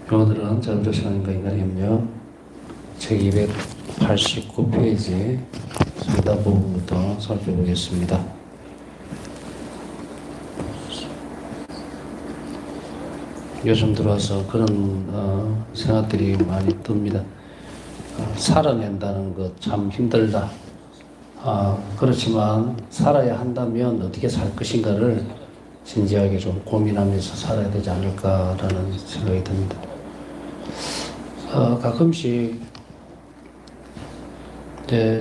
오늘은 전도 시간과 인간의 협력 책 289페이지 상다 부분부터 살펴보겠습니다. 요즘 들어와서 그런 생각들이 많이 듭니다. 살아낸다는 것 참 힘들다. 그렇지만 살아야 한다면 어떻게 살 것인가를 진지하게 좀 고민하면서 살아야 되지 않을까라는 생각이 듭니다. 가끔씩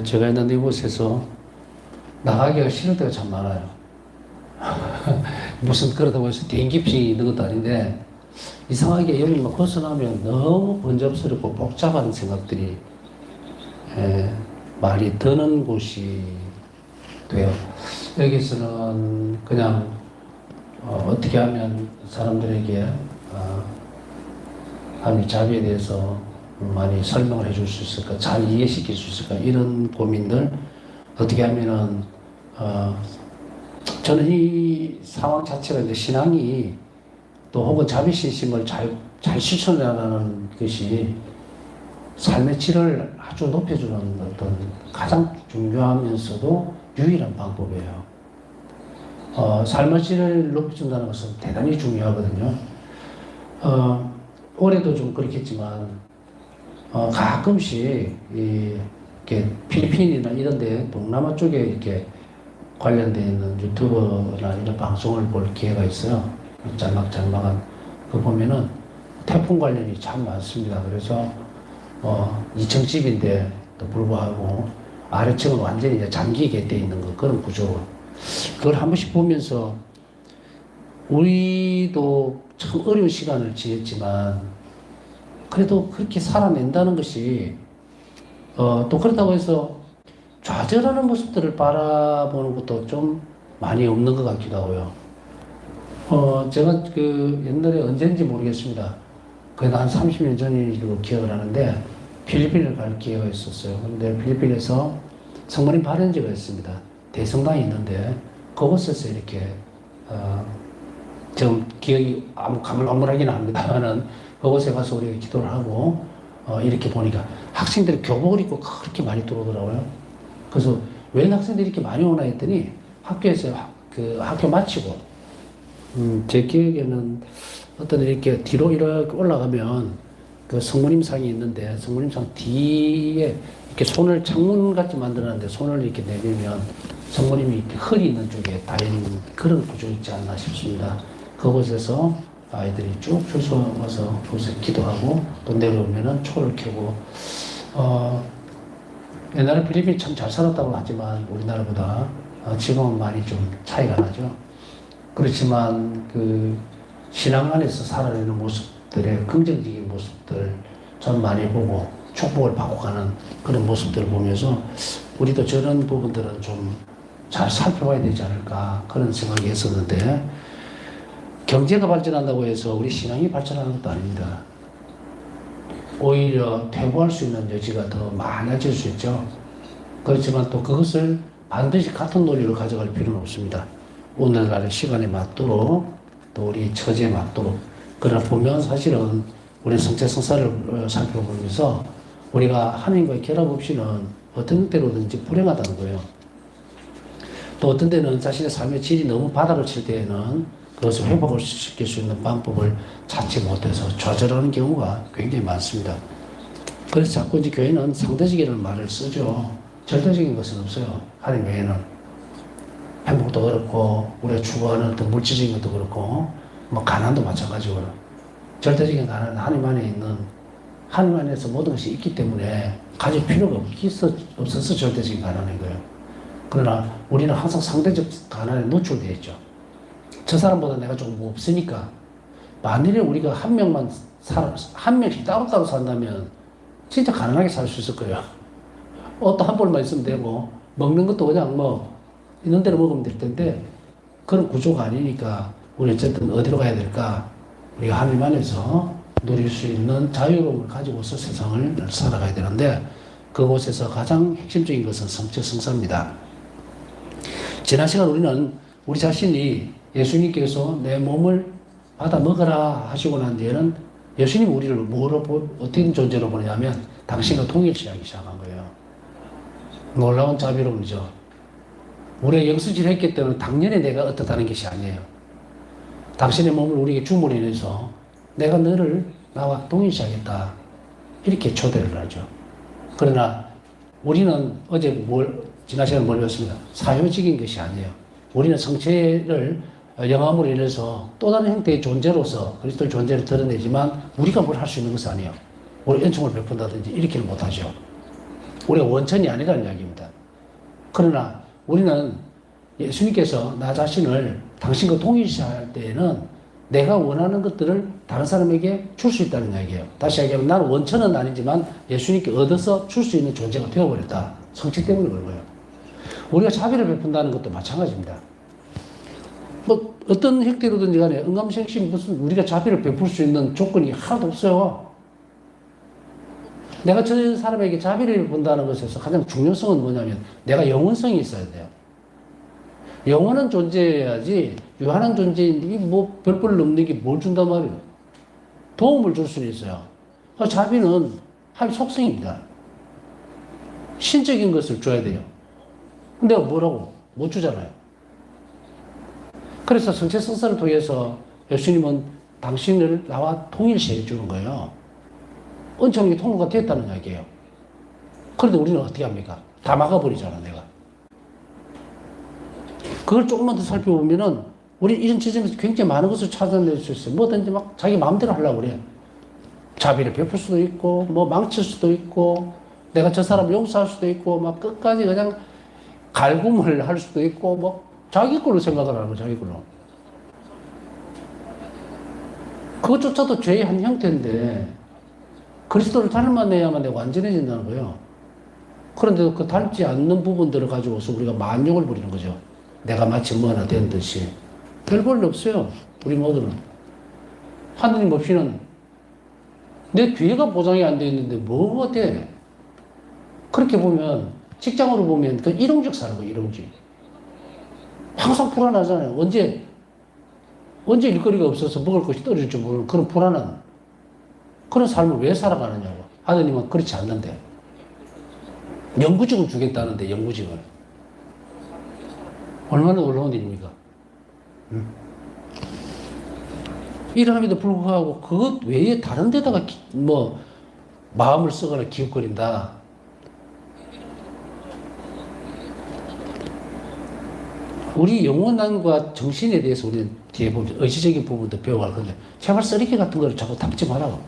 제가 있는 이곳에서 나가기가 싫을 때가 참 많아요. 무슨 그러다고 해서 대인기피증이 있는 것도 아닌데 이상하게 여기만 벗어나면 너무 번잡스럽고 복잡한 생각들이 많이 드는 곳이 돼요. 여기서는 그냥 어떻게 하면 사람들에게 하나님의 자비에 대해서 많이 설명을 해줄 수 있을까, 잘 이해시킬 수 있을까, 이런 고민들, 어떻게 하면은, 저는 이 상황 자체가 이제 신앙이 또 혹은 자비신심을 잘 실천하는 것이 삶의 질을 아주 높여주는 어떤 가장 중요하면서도 유일한 방법이에요. 삶의 질을 높여준다는 것은 대단히 중요하거든요. 올해도 좀 그렇겠지만, 가끔씩, 이렇게 필리핀이나 이런 데, 동남아 쪽에 이렇게 관련되어 있는 유튜버나 이런 방송을 볼 기회가 있어요. 짤막짤막한. 그거 보면은 태풍 관련이 참 많습니다. 그래서, 2층 집인데 또 불구하고 아래층은 완전히 이제 잠기게 돼 있는 거, 그런 구조. 그걸 한 번씩 보면서 우리도 참 어려운 시간을 지냈지만 그래도 그렇게 살아낸다는 것이 또 그렇다고 해서 좌절하는 모습들을 바라보는 것도 좀 많이 없는 것 같기도 하고요. 제가 그 옛날에 언제인지 모르겠습니다. 거의 한 30년 전으로 기억을 하는데 필리핀을 갈 기회가 있었어요. 근데 필리핀에서 성모님 발연지가 있습니다. 대성당이 있는데 그곳에서 이렇게 좀 기억이 아무 가물가물하긴 합니다만은 그곳에 가서 우리가 기도를 하고 이렇게 보니까 학생들이 교복을 입고 그렇게 많이 들어오더라고요. 그래서 왜 학생들이 이렇게 많이 오나 했더니 학교에서 그 학교 마치고 제 기억에는 어떤 이렇게 뒤로 이렇게 올라가면 그 성모님 상이 있는데 성모님 상 뒤에 이렇게 손을 창문같이 만들었는데 손을 이렇게 내밀면 성모님이 이렇게 흙이 있는 쪽에 달린 그런 구조 있지 않나 싶습니다. 그곳에서 아이들이 쭉 줄 서서 거기서 기도하고 또 내려오면은 초를 켜고 옛날에 필리핀이 참 잘 살았다고 하지만 우리나라보다 지금은 많이 좀 차이가 나죠. 그렇지만 그 신앙 안에서 살아내는 모습들의 긍정적인 모습들 전 많이 보고 축복을 받고 가는 그런 모습들을 보면서 우리도 저런 부분들은 좀 잘 살펴봐야 되지 않을까 그런 생각이 했었는데 경제가 발전한다고 해서 우리 신앙이 발전하는 것도 아닙니다. 오히려 퇴보할 수 있는 여지가 더 많아질 수 있죠. 그렇지만 또 그것을 반드시 같은 논리로 가져갈 필요는 없습니다. 오늘날의 시간에 맞도록 또 우리 처지에 맞도록 그러나 보면 사실은 우리 성체성사를 살펴보면서 우리가 하나님과의 결합 없이는 어떤 때로든지 불행하다는 거예요. 또 어떤 때는 자신의 삶의 질이 너무 바닥을 칠 때에는 그것을 회복을 시킬 수 있는 방법을 찾지 못해서 좌절하는 경우가 굉장히 많습니다. 그래서 자꾸 이제 교회는 상대적이라는 말을 쓰죠. 절대적인 것은 없어요. 하나님 외에는. 행복도 그렇고, 우리가 추구하는 어떤 물질적인 것도 그렇고, 뭐, 가난도 마찬가지고요. 절대적인 가난은 하나님 안에 있는, 하나님 안에서 모든 것이 있기 때문에 가질 필요가 없어서 절대적인 가난인 거예요. 그러나 우리는 항상 상대적 가난에 노출되어 있죠. 저 사람보다 내가 조금 없으니까, 만일에 우리가 한 명씩 따로따로 산다면, 진짜 가난하게 살 수 있을 거예요. 옷도 한 벌만 있으면 되고, 먹는 것도 그냥 뭐, 있는 대로 먹으면 될 텐데 그런 구조가 아니니까 우리 어쨌든 어디로 가야 될까? 우리가 하나님 안에서 누릴 수 있는 자유로움을 가지고서 세상을 살아가야 되는데 그곳에서 가장 핵심적인 것은 성체성사입니다. 지난 시간 우리는 우리 자신이 예수님께서 내 몸을 받아 먹으라 하시고 난 뒤에는 예수님 우리를 어떤 존재로 보냐면 당신과 통일시하기 시작한 거예요. 놀라운 자비로움이죠. 우리가 영수질 했기 때문에 당연히 내가 어떻다는 것이 아니에요. 당신의 몸을 우리에게 주문로 인해서 내가 너를 나와 동일시하겠다. 이렇게 초대를 하죠. 그러나 우리는 지난 시간에 뭘 배웠습니다. 사효적인 것이 아니에요. 우리는 성체를 영함으로 인해서 또 다른 형태의 존재로서 그리스도의 존재를 드러내지만 우리가 뭘 할 수 있는 것은 아니에요. 우리 은총을 베푼다든지 이렇게는 못하죠. 우리가 원천이 아니라는 이야기입니다. 그러나 우리는 예수님께서 나 자신을 당신과 동일시할 때에는 내가 원하는 것들을 다른 사람에게 줄 수 있다는 이야기예요. 다시 얘기하면 나는 원천은 아니지만 예수님께 얻어서 줄 수 있는 존재가 되어버렸다. 성취 때문에 그런 거예요. 우리가 자비를 베푼다는 것도 마찬가지입니다. 뭐 어떤 형태로든지 간에 응감생심 무슨 우리가 자비를 베풀 수 있는 조건이 하나도 없어요. 내가 저 사람에게 자비를 베푼다는 것에서 가장 중요성은 뭐냐면 내가 영원성이 있어야 돼요. 영원한 존재여야지 유한한 존재인데 뭐 별벌 넘는 게 뭘 준단 말이에요. 도움을 줄 수는 있어요. 자비는 한 속성입니다. 신적인 것을 줘야 돼요. 근데 뭐라고? 못 주잖아요. 그래서 성체성사를 통해서 예수님은 당신을 나와 통일시해 주는 거예요. 은총이 통로가 됐다는 이야기예요. 그런데 우리는 어떻게 합니까? 다 막아버리잖아, 내가. 그걸 조금만 더 살펴보면은 우리 이런 지점에서 굉장히 많은 것을 찾아낼 수 있어요. 뭐든지 막 자기 마음대로 하려고 그래. 자비를 베풀 수도 있고, 뭐 망칠 수도 있고, 내가 저 사람을 용서할 수도 있고, 막 끝까지 그냥 갈굼을 할 수도 있고, 뭐 자기 걸로 생각을 하는 거, 자기 걸로. 그것조차도 죄의 한 형태인데, 그리스도를 닮아내야만 내가 완전해진다는 거예요. 그런데 그 닮지 않는 부분들을 가지고서 우리가 만욕을 부리는 거죠. 내가 마치 뭐 하나 된 듯이. 별 볼 일 없어요. 우리 모두는. 하느님 없이는 내 뒤에가 보장이 안 돼 있는데 뭐가 돼? 그렇게 보면 직장으로 보면 그 일용직 사는 거예요. 일용직. 항상 불안하잖아요. 언제 일거리가 없어서 먹을 것이 떨어질 줄 모르는 그런 불안한 그런 삶을 왜 살아가느냐고. 하느님은 그렇지 않는데. 영구직을 주겠다는데 영구직을. 얼마나 놀라운 일입니까? 이러함에도 불구하고 그것 외에 다른 데다가 마음을 쓰거나 기웃거린다. 우리 영혼과 정신에 대해서 우리는 뒤에 보면 의지적인 부분도 배워갈 건데 제발 쓰레기 같은 거를 자꾸 담지 말라고.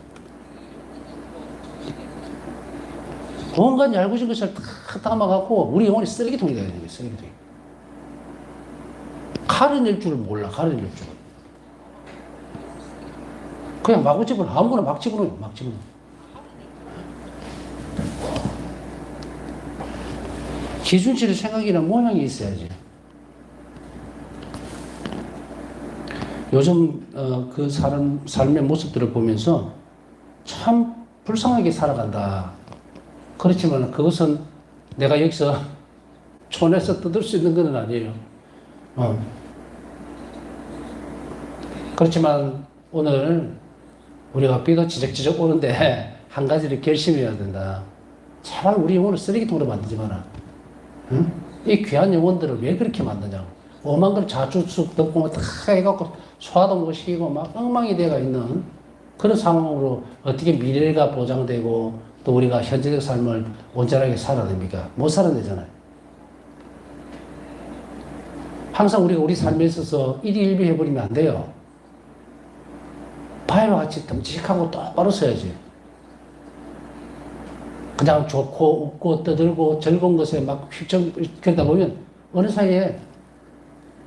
온갖 얄궂은 것을 다 담아갖고 우리 영혼이 쓰레기통이 되어야 되는 거예요. 쓰레기통이. 가려낼 줄 몰라. 가려낼 줄. 그냥 마구 집어넣어. 아무거나 막 집어넣어요. 막 집어넣어. 기준치의 생각이나 모양이 있어야지. 요즘 그 삶의 모습들을 보면서 참 불쌍하게 살아간다. 그렇지만 그것은 내가 여기서 촌에서 뜯을 수 있는 건 아니에요. 그렇지만 오늘 우리가 비가 지적지적 오는데 한 가지를 결심해야 된다. 제발 우리 영혼을 쓰레기통으로 만들지 마라. 응? 이 귀한 영혼들을 왜 그렇게 만드냐고. 오만 걸 자주쑥 덮고 다 해갖고 소화도 못 시키고 막 엉망이 돼가 있는 그런 상황으로 어떻게 미래가 보장되고 또 우리가 현재적 삶을 온전하게 살아냅니까? 못 살아내잖아요. 항상 우리가 우리 삶에 있어서 일희일비 해버리면 안 돼요. 바위와 같이 듬직하고 똑바로 서야지. 그냥 좋고 웃고 떠들고 즐거운 것에 막 휩쓸 그러다 보면 어느 사이에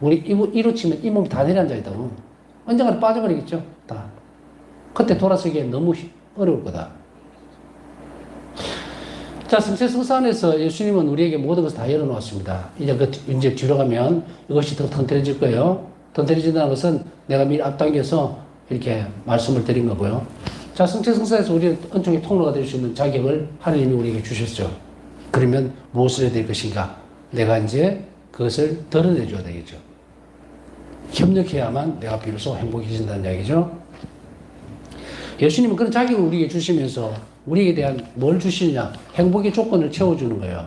우리 이로 치면 이 몸이 다 내려앉아 있다고. 언젠가 빠져버리겠죠. 다. 그때 돌아서기에 너무 어려울 거다. 자, 성체성사 안에서 예수님은 우리에게 모든 것을 다 열어놓았습니다. 이제 뒤로 가면 이것이 더 튼튼해질 거예요. 튼튼해진다는 것은 내가 미리 앞당겨서 이렇게 말씀을 드린 거고요. 자, 성체성사에서 우리는 은총의 통로가 될 수 있는 자격을 하나님이 우리에게 주셨죠. 그러면 무엇을 해야 될 것인가? 내가 이제 그것을 드러내 줘야 되겠죠. 협력해야만 내가 비로소 행복해진다는 이야기죠. 예수님은 그런 자격을 우리에게 주시면서 우리에 대한 뭘 주시느냐? 행복의 조건을 채워주는 거예요.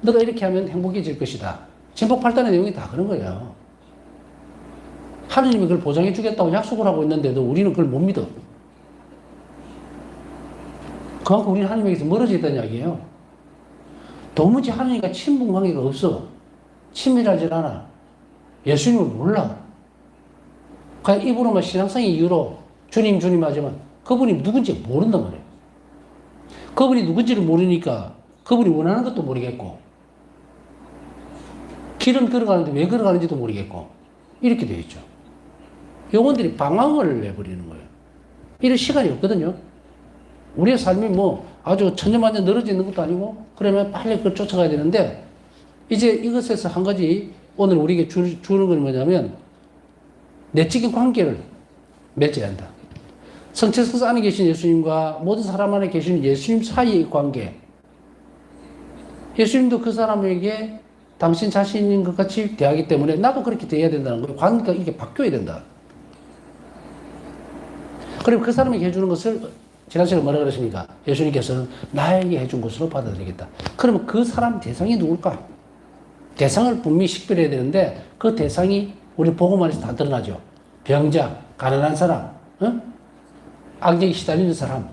너가 이렇게 하면 행복해질 것이다. 진복 8단의 내용이 다 그런 거예요. 하느님이 그걸 보장해 주겠다고 약속을 하고 있는데도 우리는 그걸 못 믿어. 그만큼 우리는 하나님에게서 멀어져 있다는 이야기예요. 도무지 하나님과 친분 관계가 없어. 친밀하지 않아. 예수님을 몰라. 그냥 입으로만 신앙성의 이유로 주님 주님 하지만 그분이 누군지 모른단 말이에요. 그분이 누군지를 모르니까 그분이 원하는 것도 모르겠고 길은 걸어가는데 왜 걸어가는지도 모르겠고 이렇게 되어 있죠. 영혼들이 방황을 내버리는 거예요. 이런 시간이 없거든요. 우리의 삶이 뭐 아주 천년만년 늘어져 있는 것도 아니고 그러면 빨리 그걸 쫓아가야 되는데 이제 이것에서 한 가지 오늘 우리에게 주는 건 뭐냐면 내적인 관계를 맺어야 한다. 성체성사 안에 계신 예수님과 모든 사람 안에 계신 예수님 사이의 관계. 예수님도 그 사람에게 당신 자신인 것 같이 대하기 때문에 나도 그렇게 대해야 된다는 거예요. 관계가 이게 바뀌어야 된다. 그리고 그 사람에게 해주는 것을 지난 시간에 뭐라 그러십니까? 예수님께서는 나에게 해준 것으로 받아들이겠다. 그러면 그 사람 대상이 누굴까? 대상을 분명히 식별해야 되는데 그 대상이 우리 복음안에서 다 드러나죠. 병자, 가난한 사람, 악령에 시달리는 사람,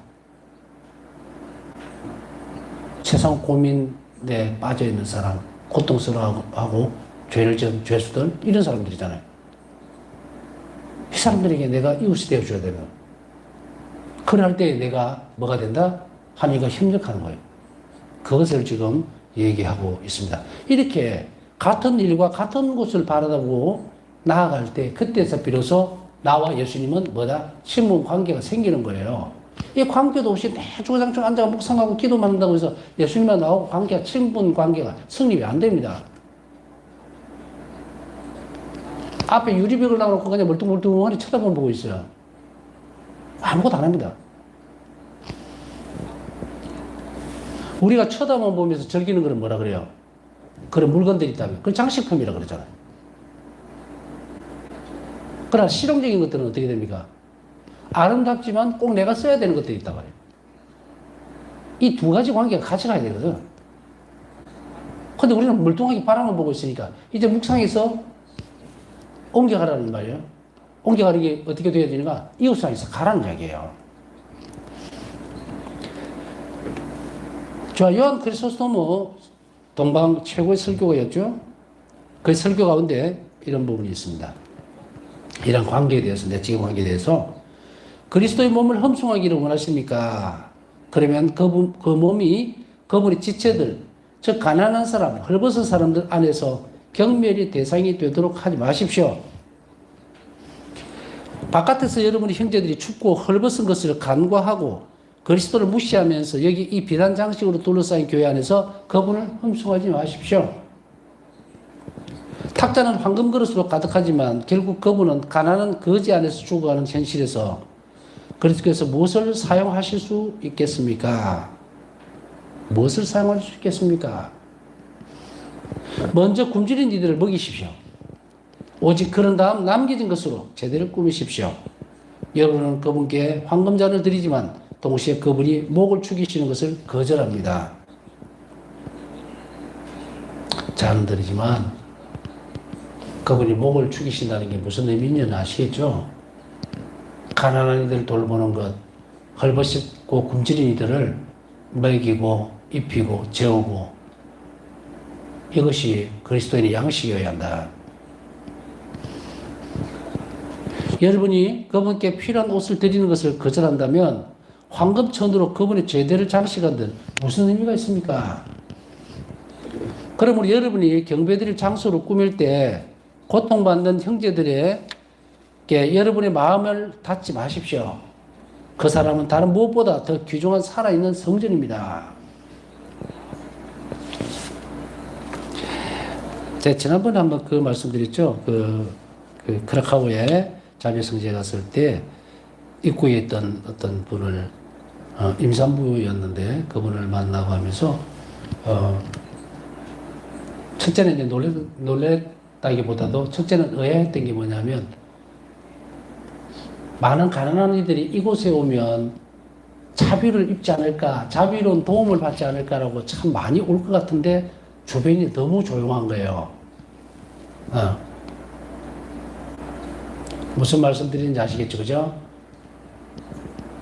세상 고민에 빠져있는 사람, 고통스러워하고 죄를 지은 죄수들 이런 사람들이잖아요. 이 사람들에게 내가 이웃이 되어줘야 되는 그럴 때 내가 뭐가 된다? 하나님과 협력하는 거예요. 그것을 지금 얘기하고 있습니다. 이렇게 같은 일과 같은 곳을 바라보고 나아갈 때 그때서 비로소 나와 예수님은 뭐다? 친분 관계가 생기는 거예요. 이 관계도 없이 내 주구장창 앉아서 묵상하고 기도만 한다고 해서 예수님과 나하고 관계가 친분 관계가 성립이 안 됩니다. 앞에 유리벽을 놔놓고 그냥 멀뚱멀뚱하니 쳐다만 보고 있어요. 아무것도 안 합니다. 우리가 쳐다만 보면서 즐기는 거는 뭐라 그래요? 그런 물건들이 있다면 그건 장식품이라 그러잖아요. 그러나 실용적인 것들은 어떻게 됩니까? 아름답지만 꼭 내가 써야 되는 것들이 있단 말이에요. 이 두 가지 관계가 같이 가야 되거든. 근데 우리는 멀뚱하게 바라만 보고 있으니까 이제 묵상에서 옮겨가라는 말이에요. 옮겨가는 게 어떻게 돼야 되는가? 이웃상에서 가라는 이야기예요. 자, 요한 크리소스토무 동방 최고의 설교가였죠. 그 설교 가운데 이런 부분이 있습니다. 이런 관계에 대해서, 내적인 관계에 대해서 그리스도의 몸을 험숭하기를 원하십니까? 그러면 그 몸이 그분의 지체들, 즉 가난한 사람, 헐벗은 사람들 안에서 경멸의 대상이 되도록 하지 마십시오. 바깥에서 여러분의 형제들이 춥고 헐벗은 것을 간과하고 그리스도를 무시하면서 여기 이 비단 장식으로 둘러싸인 교회 안에서 그분을 험숭하지 마십시오. 탁자는 황금 그릇으로 가득하지만 결국 그분은 가난한 거지 안에서 죽어가는 현실에서 그래서 무엇을 사용하실 수 있겠습니까? 무엇을 사용할 수 있겠습니까? 먼저 굶주린 이들을 먹이십시오. 오직 그런 다음 남겨진 것으로 제대로 꾸미십시오. 여러분은 그분께 황금잔을 드리지만 동시에 그분이 목을 축이시는 것을 거절합니다. 잔은 드리지만 그분이 목을 축이신다는 게 무슨 의미인지 아시겠죠? 가난한 이들을 돌보는 것, 헐벗고 굶주린 이들을 먹이고 입히고 재우고 이것이 그리스도인의 양식이어야 한다. 여러분이 그분께 필요한 옷을 드리는 것을 거절한다면 황금천으로 그분의 제대를 장식한들 무슨 의미가 있습니까? 그러므로 여러분이 경배드릴 장소를 꾸밀 때 고통받는 형제들에게 여러분의 마음을 닫지 마십시오. 그 사람은 다른 무엇보다 더 귀중한 살아있는 성전입니다. 제가 지난번에 한번 그 말씀드렸죠. 그 크라카우에 자매성지에 갔을 때 입구에 있던 어떤 분을 임산부였는데 그분을 만나고 하면서 첫째는 이제 놀랬다기보다도 첫째는 의아했던 게 뭐냐면 많은 가난한 이들이 이곳에 오면 자비를 입지 않을까, 자비로운 도움을 받지 않을까라고 참 많이 올 것 같은데 주변이 너무 조용한 거예요. 무슨 말씀 드리는지 아시겠죠, 그죠?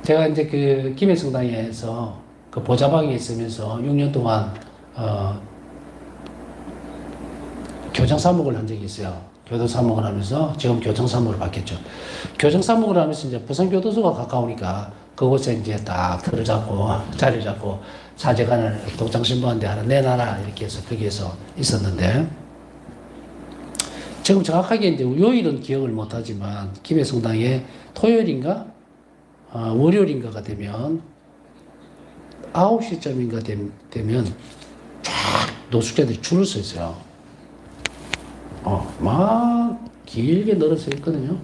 제가 이제 그 김해성당에서 그 보좌방에 있으면서 6년 동안 교장사목을 한 적이 있어요. 교도사목을 하면서 지금 교장사목을 받겠죠. 교장사목을 하면서 이제 부산교도소가 가까우니까 그곳에 이제 딱 틀을 잡고 자리를 잡고 사제관을 독장신부한테 하나 내놔라 이렇게 해서 거기에서 있었는데 지금 정확하게 이제 요일은 기억을 못하지만 김해성당에 토요일인가 월요일인가가 되면 9시쯤인가 되면 쫙 노숙자들이 줄을 서 있어요. 막 길게 늘어서 있거든요.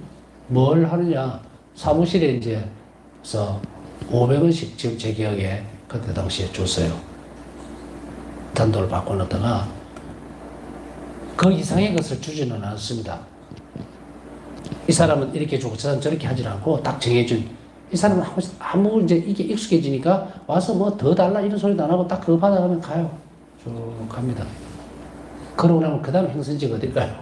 뭘 하느냐. 사무실에 이제서 500원씩 지금 제 기억에 그때 당시에 줬어요. 단도를 바꿔놨다가 그 이상의 것을 주지는 않았습니다. 이 사람은 이렇게 주고 저 사람은 저렇게 하지 않고 딱 정해준 이 사람은 아무 이제 이게 익숙해지니까 와서 뭐 더 달라 이런 소리도 안 하고 딱 그거 받아가면 가요. 쭉 갑니다. 그러고 나면 그 다음 행선지가 어딜까요?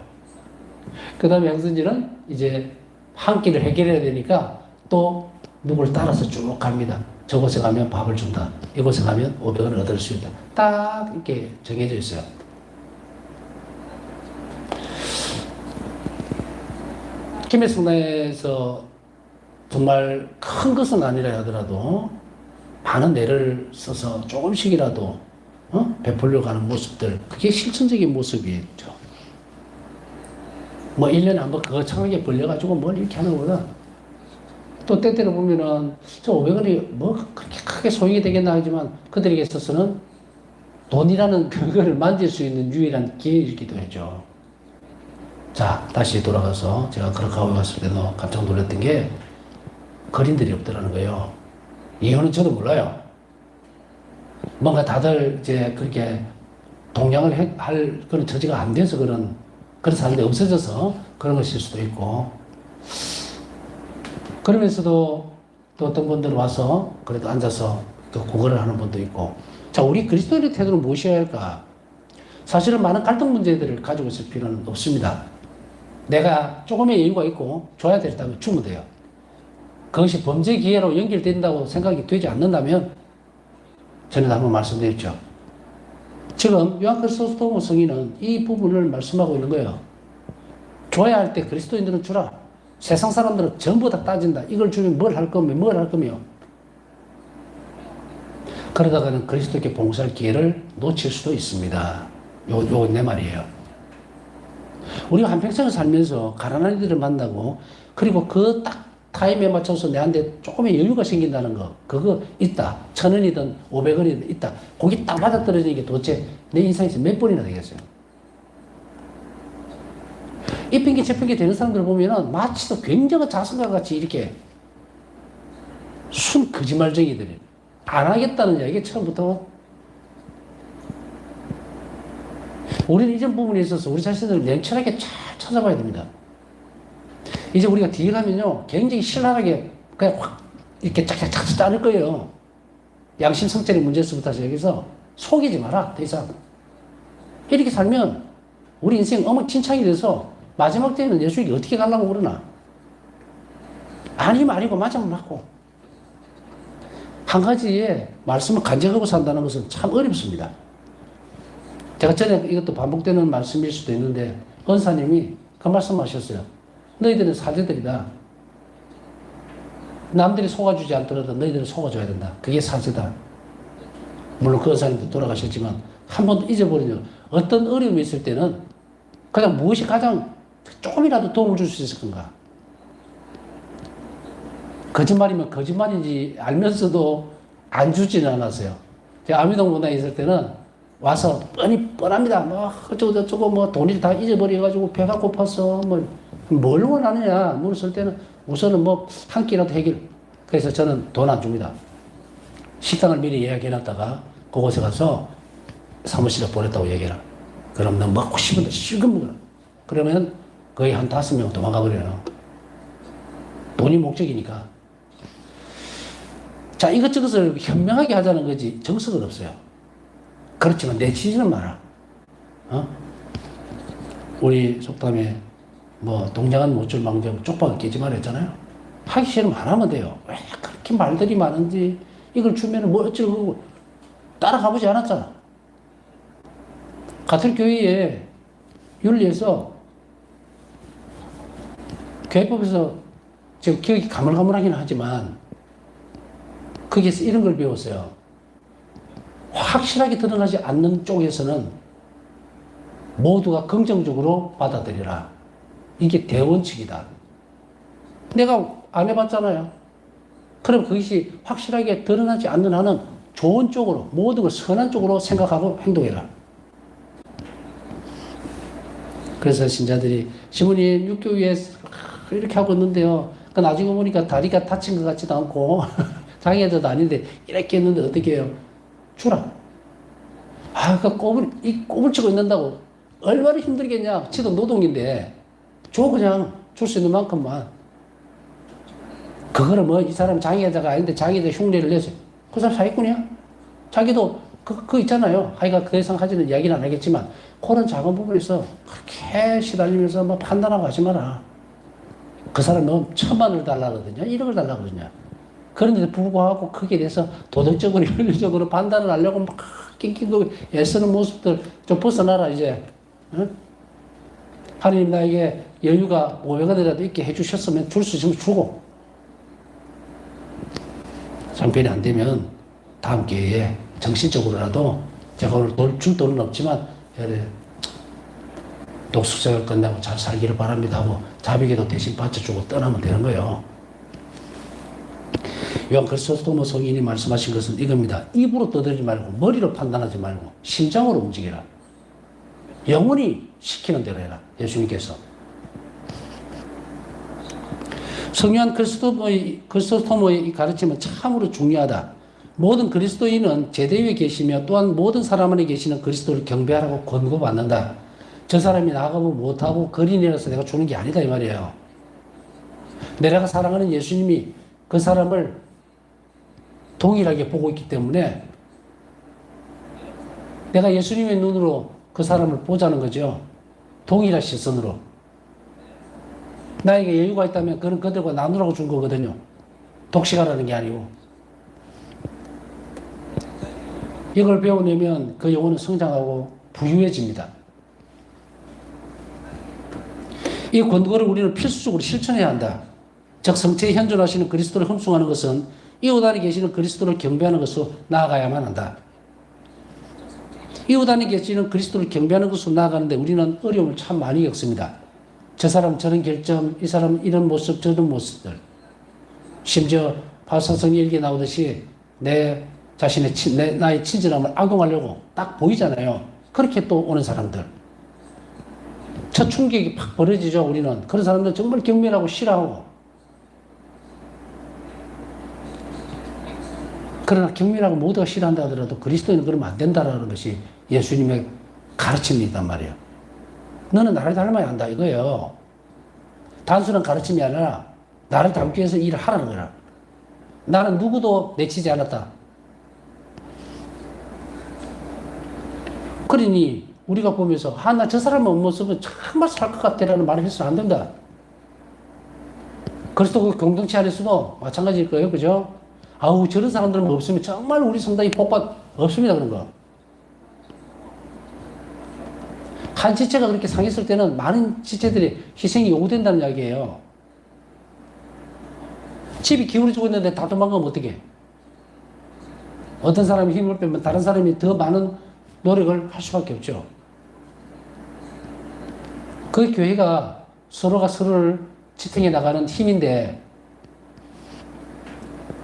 그 다음에 행선지는 이제 한 끼를 해결해야 되니까 또 누구를 따라서 쭉 갑니다. 저곳에 가면 밥을 준다. 이곳에 가면 500원을 얻을 수 있다. 딱 이렇게 정해져 있어요. 김해성당에서 정말 큰 것은 아니라 하더라도 많은 애를 써서 조금씩이라도 베풀려고 하는 모습들, 그게 실천적인 모습이죠. 뭐 1년에 한번 그거 창하게 벌려가지고 뭘 이렇게 하는 것보다 또 때때로 보면은 저 500원이 뭐 그렇게 크게 소용이 되겠나 하지만 그들에게 있어서는 돈이라는 그거를 만질 수 있는 유일한 기회이기도 했죠. 자, 다시 돌아가서 제가 크라카오에 갔을 때도 깜짝 놀랐던 게 거린들이 없더라는 거예요. 이유는 저도 몰라요. 뭔가 다들 이제 그렇게 동양을 할 그런 처지가 안 돼서 그런 사람들이 없어져서 그런 것일 수도 있고, 그러면서도 또 어떤 분들은 와서 그래도 앉아서 또 구걸을 하는 분도 있고. 자, 우리 그리스도인의 태도는 무엇이어야 할까? 사실은 많은 갈등 문제들을 가지고 있을 필요는 없습니다. 내가 조금의 여유가 있고 줘야 된다면 주면 돼요. 그것이 범죄 기회로 연결된다고 생각이 되지 않는다면 전에도 한번 말씀드렸죠. 지금 요한 크리스토모 성인은 이 부분을 말씀하고 있는 거예요. 줘야 할 때 그리스도인들은 주라. 세상 사람들은 전부 다 따진다. 이걸 주면 뭘 할 거며 뭘 할 거며. 그러다가는 그리스도께 봉사할 기회를 놓칠 수도 있습니다. 요 내 말이에요. 우리가 한평생을 살면서 가난한 이들을 만나고 그리고 그 딱 타임에 맞춰서 내한테 조금의 여유가 생긴다는 거, 그거 있다. 1,000원이든 500원이든 있다. 거기 딱 맞아떨어지는 게 도대체 내 인생에서 몇 번이나 되겠어요. 이 핑계 저 핑계 되는 사람들 보면은 마치 또 굉장한 자성과 같이 이렇게 순 거짓말쟁이들이 안 하겠다는 이야기 처음부터. 우리는 이전 부분에 있어서 우리 자신을 냉철하게 잘 찾아봐야 됩니다. 이제 우리가 뒤에 가면요, 굉장히 신랄하게 그냥 확 이렇게 짝짝짝 자를 거예요. 양심 성찰의 문제에서부터 여기서 속이지 마라, 더 이상. 이렇게 살면 우리 인생 엉망진창이 돼서 마지막 때는 예수에게 어떻게 가려고 그러나? 아니면 아니고 맞으면 맞고. 한 가지의 말씀을 간직하고 산다는 것은 참 어렵습니다. 제가 전에 이것도 반복되는 말씀일 수도 있는데 은사님이 그 말씀 하셨어요. 너희들은 사제들이다. 남들이 속아주지 않더라도 너희들은 속아줘야 된다. 그게 사제다. 물론 그 은사님도 돌아가셨지만 한 번도 잊어버리죠. 어떤 어려움이 있을 때는 그냥 무엇이 가장 조금이라도 도움을 줄 수 있을 건가. 거짓말이면 거짓말인지 알면서도 안 주지는 않았어요. 제가 아미동 문화에 있을 때는 와서 뻔합니다. 뭐 어쩌고 뭐 돈이 다 잊어버려가지고 배가 고파서 뭘 원하느냐 물었을 때는 우선은 뭐 한 끼라도 해결. 그래서 저는 돈 안 줍니다. 식당을 미리 예약해놨다가 그곳에 가서 사무실에 보냈다고 얘기해라. 그럼 너 먹고 싶은데 실컷 먹어라. 그러면 거의 한 5명 도망가 버려요. 돈이 목적이니까. 자, 이것저것을 현명하게 하자는 거지 정석은 없어요. 그렇지만 내치지는 마라. 우리 속담에 뭐 동장은 못줄 망정 쪽박을 끼지 말라 했잖아요. 하기 싫으면 안 하면 돼요. 왜 그렇게 말들이 많은지 이걸 주면은 뭐 어쩌고 따라가보지 않았잖아. 같은 교회에 윤리에서 교회법에서 지금 기억이 가물가물하긴 하지만 거기에서 이런 걸 배웠어요. 확실하게 드러나지 않는 쪽에서는 모두가 긍정적으로 받아들여라. 이게 대원칙이다. 내가 안 해봤잖아요. 그럼 그것이 확실하게 드러나지 않는 한은 좋은 쪽으로, 모든 걸 선한 쪽으로 생각하고 행동해라. 그래서 신자들이 시부님 육교 위에 이렇게 하고 있는데요. 그 나중에 보니까 다리가 다친 것 같지도 않고 장애자도 아닌데 이렇게 했는데 어떻게 해요? 주라. 그 꼽을 치고 있는다고 얼마나 힘들겠냐. 지도 노동인데 줘 그냥 줄 수 있는 만큼만. 그거는 뭐 이 사람 장애자가 아닌데 장애자 흉내를 내서 그 사람 사기꾼이야? 자기도 그거 있잖아요. 하여가 그 이상 하지는 이야기는 안 하겠지만 그런 작은 부분에서 그렇게 시달리면서 뭐 판단하고 하지 마라. 그 사람 너무 1,000만을 달라거든요. 1억을 달라거든요. 그런데도 불구하고 거기에 대해서 도덕적으로 윤리적으로 판단을 하려고 막 낑낑 애쓰는 모습들 좀 벗어나라 이제. 응? 하나님 나에게 여유가 500원이라도 있게 해주셨으면 줄 수 있으면 주고 장편이 안 되면 다음 기회에 정신적으로라도 제가 오늘 줄 돈은 없지만 독수생을 끝내고 잘 살기를 바랍니다 하고 자비계도 대신 바쳐주고 떠나면 되는 거예요. 요한 그리스도모 성인이 말씀하신 것은 이겁니다. 입으로 떠들지 말고 머리로 판단하지 말고 심장으로 움직여라. 영혼이 시키는 대로 해라. 예수님께서. 성요한 그리스도토모의 가르침은 참으로 중요하다. 모든 그리스도인은 제대 위에 계시며 또한 모든 사람 안에 계시는 그리스도를 경배하라고 권고받는다. 저 사람이 나가면 못하고 거린이라서 내가 주는 게 아니다 이 말이에요. 내가 사랑하는 예수님이 그 사람을 동일하게 보고 있기 때문에 내가 예수님의 눈으로 그 사람을 보자는 거죠. 동일한 시선으로. 나에게 여유가 있다면 그는 그들과 나누라고 준 거거든요. 독식하라는 게 아니고. 이걸 배워내면 그 영혼은 성장하고 부유해집니다. 이 권고를 우리는 필수적으로 실천해야 한다. 즉 성체에 현존하시는 그리스도를 흠숭하는 것은 이웃 안에 계시는 그리스도를 경배하는 것으로 나아가야만 한다. 이웃 안에 계시는 그리스도를 경배하는 것으로 나아가는데 우리는 어려움을 참 많이 겪습니다. 저 사람 저런 결점, 이 사람 이런 모습 저런 모습들. 심지어 바울사성 일기에 나오듯이 내 자신의 나의 친절함을 악용하려고 딱 보이잖아요. 그렇게 또 오는 사람들. 첫 충격이 팍 벌어지죠. 우리는 그런 사람들 정말 경멸하고 싫어하고. 그러나 경멸하고 모두가 싫어한다 하더라도 그리스도인은 그러면 안 된다라는 것이 예수님의 가르침이단 말이에요. 너는 나를 닮아야 한다 이거예요. 단순한 가르침이 아니라 나를 닮기 위해서 일을 하라는 거야. 나는 누구도 내치지 않았다. 그러니 우리가 보면서 나 저 사람만 모습은 정말 살 것 같아라는 말을 해서는 안 된다. 그리스도 그 공동체 안에서도 마찬가지일 거예요. 그죠? 아우 저런 사람들은 없으면 정말 우리 성당이 복받 없습니다. 그런 거. 한 지체가 그렇게 상했을 때는 많은 지체들이 희생이 요구된다는 이야기예요. 집이 기울어지고 있는데 다 도망가면 어떡해? 어떤 사람이 힘을 빼면 다른 사람이 더 많은 노력을 할 수밖에 없죠. 그 교회가 서로가 서로를 지탱해 나가는 힘인데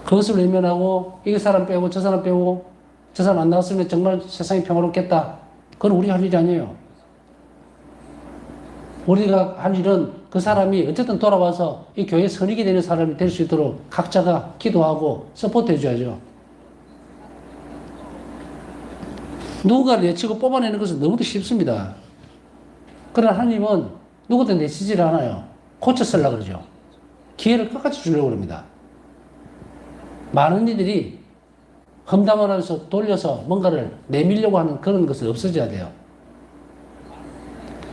그것을 외면하고 이 사람 빼고 저 사람 빼고 저 사람 안 나왔으면 정말 세상이 평화롭겠다. 그건 우리가 할 일이 아니에요. 우리가 할 일은 그 사람이 어쨌든 돌아와서 이 교회에 선익이 되는 사람이 될 수 있도록 각자가 기도하고 서포트 해줘야죠. 누군가를 내치고 뽑아내는 것은 너무도 쉽습니다. 그러나 하나님은 누구든 내치지를 않아요. 고쳐 쓰려고 그러죠. 기회를 끝까지 주려고 합니다. 많은 이들이 험담을 하면서 돌려서 뭔가를 내밀려고 하는 그런 것은 없어져야 돼요.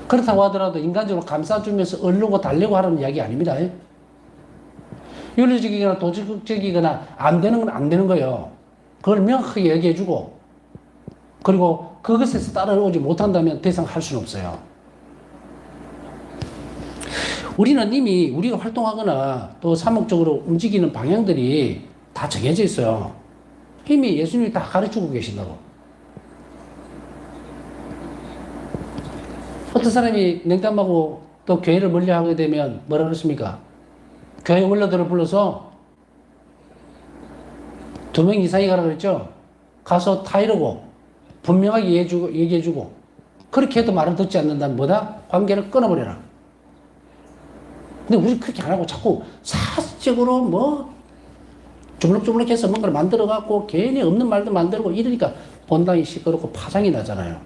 그렇다고 하더라도 인간적으로 감싸주면서 얼르고 달려고 하는 이야기 아닙니다. 윤리적이거나 도덕적이거나 안 되는 건 안 되는 거예요. 그걸 명확하게 얘기해주고, 그리고 그것에서 따라오지 못한다면 더 이상 할 수는 없어요. 우리는 이미 우리가 활동하거나 또 사목적으로 움직이는 방향들이 다 정해져 있어요. 이미 예수님이 다 가르치고 계신다고. 어떤 사람이 냉담하고 또 교회를 멀리하게 되면 뭐라 그랬습니까? 교회 원로들을 불러서 2명 이상이 가라 그랬죠? 가서 다 이러고 분명하게 얘기해주고 그렇게 해도 말을 듣지 않는다면 뭐다? 관계를 끊어버려라. 근데 우리 그렇게 안 하고 자꾸 사적으로 뭐 주물럭주물럭해서 뭔가를 만들어갖고 괜히 없는 말도 만들고 이러니까 본당이 시끄럽고 파장이 나잖아요.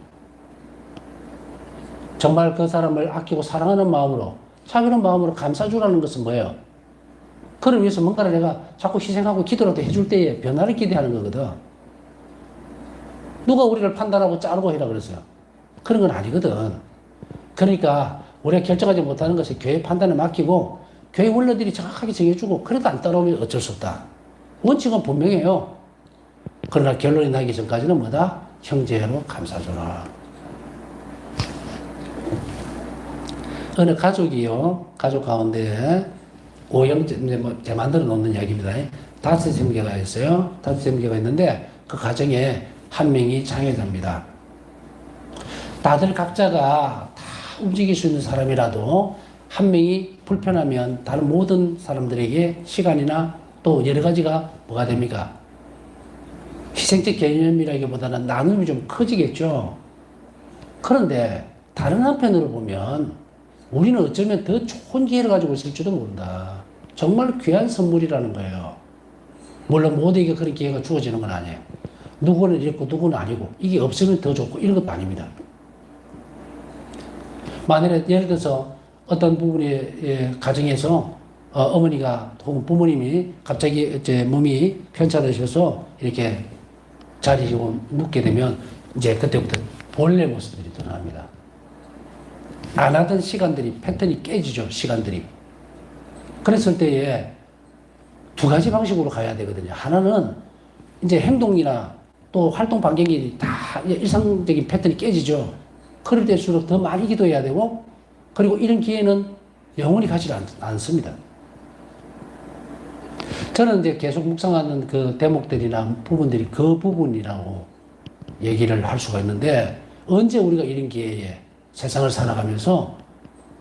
정말 그 사람을 아끼고 사랑하는 마음으로 차가운 마음으로 감싸주라는 것은 뭐예요? 그를 위해서 뭔가를 내가 자꾸 희생하고 기도라도 해줄 때에 변화를 기대하는 거거든. 누가 우리를 판단하고 자르고 해라 그랬어요? 그런 건 아니거든. 그러니까 우리가 결정하지 못하는 것을 교회 판단에 맡기고 교회 원로들이 정확하게 정해주고 그래도 안 따라오면 어쩔 수 없다. 원칙은 분명해요. 그러나 결론이 나기 전까지는 뭐다? 형제로 감싸줘라. 어느 가족이요. 가족 가운데 제가 만들어 놓는 이야기입니다. 5형제가 있어요. 5형제가 있는데 그 가정에 한 명이 장애자입니다. 다들 각자가 다 움직일 수 있는 사람이라도 한 명이 불편하면 다른 모든 사람들에게 시간이나 또 여러 가지가 뭐가 됩니까? 희생적 개념이라기보다는 나눔이 좀 커지겠죠. 그런데 다른 한편으로 보면 우리는 어쩌면 더 좋은 기회를 가지고 있을지도 모른다. 정말 귀한 선물이라는 거예요. 물론 모두에게 그런 기회가 주어지는 건 아니에요. 누구는 이렇고 누구는 아니고 이게 없으면 더 좋고 이런 것도 아닙니다. 만일에 예를 들어서 어떤 부분의 가정에서 어머니가 혹은 부모님이 갑자기 이제 몸이 편찮으셔서 이렇게 자리지고 눕게 되면 이제 그때부터 본래 모습들이 드러납니다. 안 하던 시간들이 패턴이 깨지죠. 시간들이. 그랬을 때에 두 가지 방식으로 가야 되거든요. 하나는 이제 행동이나 또 활동 반경이 다 일상적인 패턴이 깨지죠. 그럴 때일수록 더 많이 기도해야 되고 그리고 이런 기회는 영원히 가지 않습니다. 저는 이제 계속 묵상하는 그 대목들이나 부분들이 그 부분이라고 얘기를 할 수가 있는데 언제 우리가 이런 기회에 세상을 살아가면서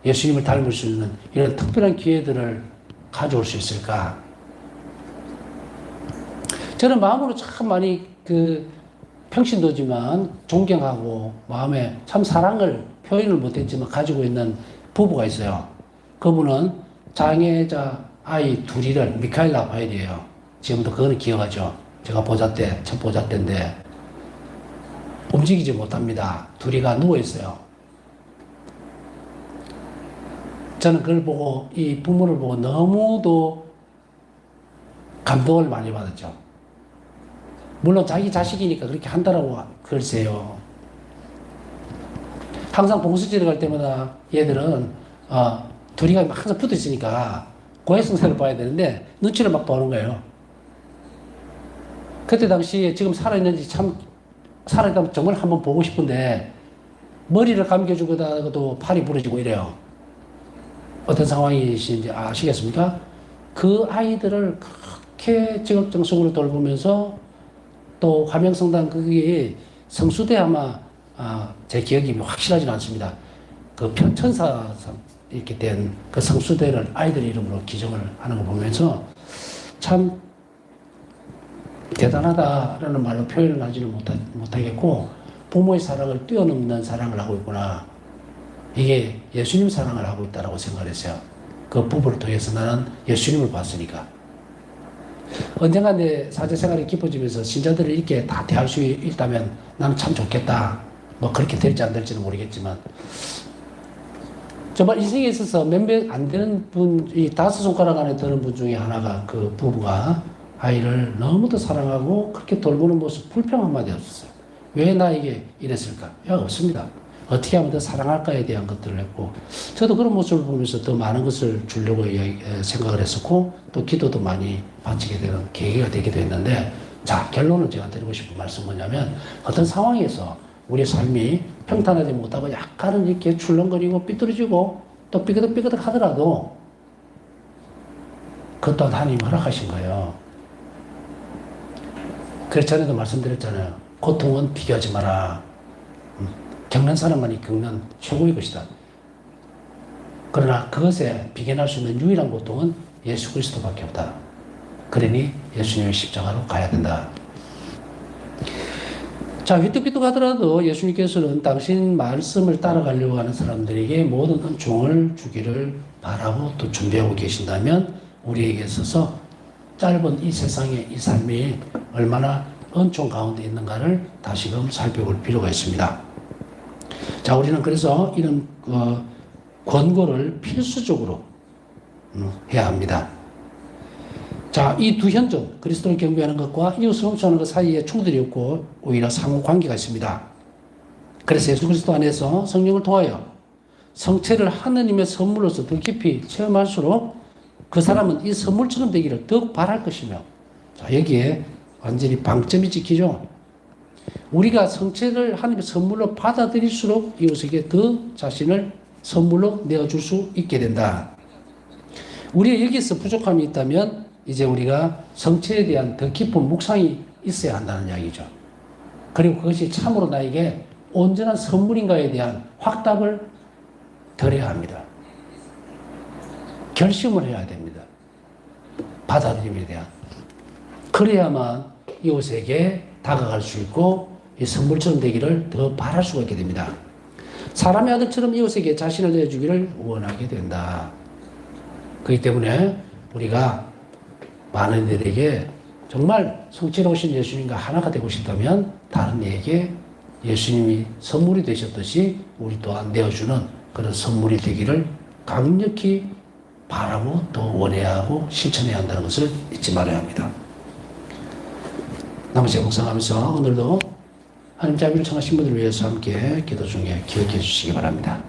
예수님을 닮을 수 있는 이런 특별한 기회들을 가져올 수 있을까? 저는 마음으로 참 많이 평신도지만 존경하고 마음에 참 사랑을 표현을 못했지만 가지고 있는 부부가 있어요. 그분은 장애자 아이 둘이를 미카엘 라파엘이에요. 지금도 그거는 기억하죠. 제가 첫 보자 때인데 움직이지 못합니다. 둘이가 누워 있어요. 저는 그걸 보고 이 부모를 보고 너무도 감동을 많이 받았죠. 물론 자기 자식이니까 그렇게 한다라고 글쎄요. 항상 봉수지를 갈 때마다 얘들은 둘이가 항상 붙어 있으니까 고해성사를 봐야 되는데 눈치를 막 보는 거예요. 그때 당시에 지금 살아있는지 참 살아있다면 정말 한번 보고 싶은데 머리를 감겨주고도 팔이 부러지고 이래요. 어떤 상황이신지 아시겠습니까? 그 아이들을 그렇게 지극정성으로 돌보면서 또 화명성당 그게 성수대 아마 제 기억이 확실하지는 않습니다. 그 천사상 이렇게 된 그 성수대를 아이들 이름으로 기증을 하는 거 보면서 참 대단하다라는 말로 표현을 하지는 못하겠고 부모의 사랑을 뛰어넘는 사랑을 하고 있구나. 이게 예수님 사랑을 하고 있다라고 생각을 했어요. 그 부부를 통해서 나는 예수님을 봤으니까. 언젠가 내 사제생활이 깊어지면서 신자들을 이렇게 다 대할 수 있다면 나는 참 좋겠다. 뭐 그렇게 될지 안 될지는 모르겠지만 정말 인생에 있어서 몇몇 안 되는 분, 이 5손가락 안에 드는 분 중에 하나가 그 부부가 아이를 너무도 사랑하고 그렇게 돌보는 모습 불평 한마디 없었어요. 왜 나에게 이랬을까? 없습니다. 어떻게 하면 더 사랑할까에 대한 것들을 했고, 저도 그런 모습을 보면서 더 많은 것을 주려고 생각을 했었고, 또 기도도 많이 바치게 되는 계기가 되기도 했는데, 자, 결론은 제가 드리고 싶은 말씀은 뭐냐면, 어떤 상황에서 우리 삶이 평탄하지 못하고 약간은 이렇게 출렁거리고 삐뚤어지고 또 삐그덕삐그덕 하더라도 그것 또한 하나님이 허락하신 거예요. 그래서 전에도 말씀드렸잖아요. 고통은 비교하지 마라. 겪는 사람만이 겪는 최고의 것이다. 그러나 그것에 비견할 수 있는 유일한 고통은 예수 그리스도밖에 없다. 그러니 예수님의 십자가로 가야 된다. 자, 휘뚝휘뚝 하더라도 예수님께서는 당신 말씀을 따라가려고 하는 사람들에게 모든 은총을 주기를 바라고 또 준비하고 계신다면 우리에게 있어서 짧은 이 세상의 이 삶이 얼마나 은총 가운데 있는가를 다시금 살펴볼 필요가 있습니다. 자, 우리는 그래서 이런 권고를 필수적으로 해야 합니다. 자, 이 두 현정, 그리스도를 경배하는 것과 이웃을 훔쳐하는 것 사이에 충돌이 없고 오히려 상호 관계가 있습니다. 그래서 예수 그리스도 안에서 성령을 통하여 성체를 하느님의 선물로서 더 깊이 체험할수록 그 사람은 이 선물처럼 되기를 더욱 바랄 것이며, 자, 여기에 완전히 방점이 찍히죠. 우리가 성체를 하나님의 선물로 받아들일수록 이웃에게 더 자신을 선물로 내어줄 수 있게 된다. 우리가 여기서 부족함이 있다면 이제 우리가 성체에 대한 더 깊은 묵상이 있어야 한다는 이야기죠. 그리고 그것이 참으로 나에게 온전한 선물인가에 대한 확답을 드려야 합니다. 결심을 해야 됩니다. 받아들임에 대한. 그래야만 이웃에게 다가갈 수 있고 이 선물처럼 되기를 더 바랄 수가 있게 됩니다. 사람의 아들처럼 이웃에게 자신을 내어주기를 원하게 된다. 그렇기 때문에 우리가 많은 이들에게 정말 성체로 오신 예수님과 하나가 되고 싶다면 다른 이에게 예수님이 선물이 되셨듯이 우리 또한 내어주는 그런 선물이 되기를 강력히 바라고 또 원해야 하고 실천해야 한다는 것을 잊지 말아야 합니다. 남은 묵상하면서 오늘도 하나님 자비를 청하신 분들을 위해서 함께 기도 중에 기억해 주시기 바랍니다.